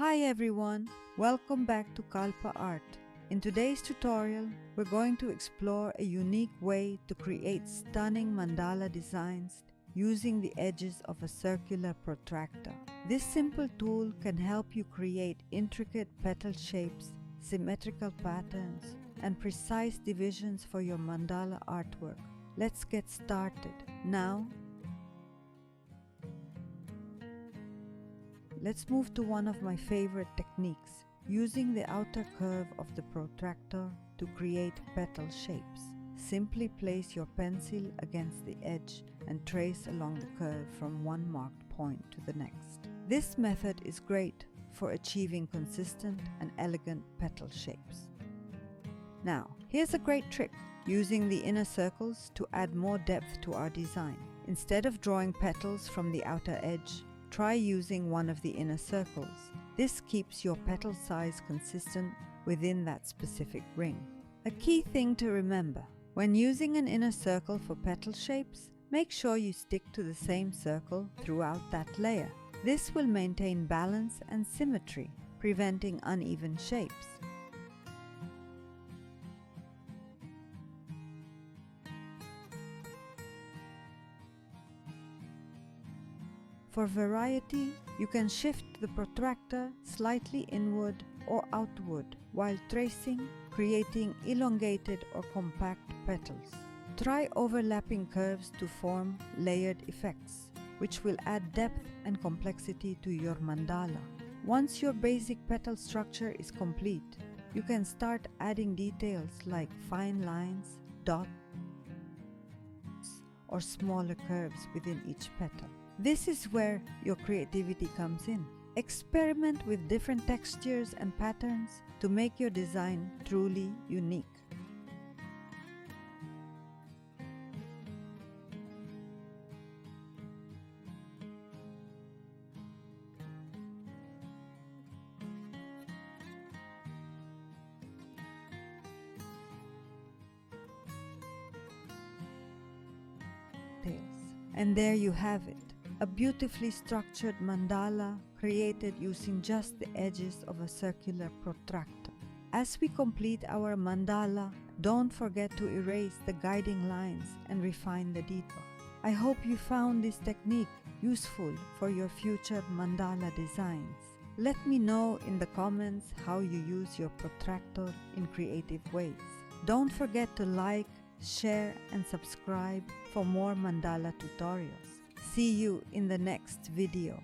Hi everyone, welcome back to kalpaartauh. In today's tutorial, we're going to explore a unique way to create stunning mandala designs using the edges of a circular protractor. This simple tool can help you create intricate petal shapes, symmetrical patterns, and precise divisions for your mandala artwork. Let's get started. Now, let's move to one of my favorite techniques, using the outer curve of the protractor to create petal shapes. Simply place your pencil against the edge and trace along the curve from one marked point to the next. This method is great for achieving consistent and elegant petal shapes. Now, here's a great trick, using the inner circles to add more depth to our design. Instead of drawing petals from the outer edge, try using one of the inner circles. This keeps your petal size consistent within that specific ring. A key thing to remember: when using an inner circle for petal shapes, make sure you stick to the same circle throughout that layer. This will maintain balance and symmetry, preventing uneven shapes. For variety, you can shift the protractor slightly inward or outward while tracing, creating elongated or compact petals. Try overlapping curves to form layered effects, which will add depth and complexity to your mandala. Once your basic petal structure is complete, you can start adding details like fine lines, dots, or smaller curves within each petal. This is where your creativity comes in. Experiment with different textures and patterns to make your design truly unique. And there you have it. A beautifully structured mandala created using just the edges of a circular protractor. As we complete our mandala, don't forget to erase the guiding lines and refine the detail. I hope you found this technique useful for your future mandala designs. Let me know in the comments how you use your protractor in creative ways. Don't forget to like, share, and subscribe for more mandala tutorials. See you in the next video.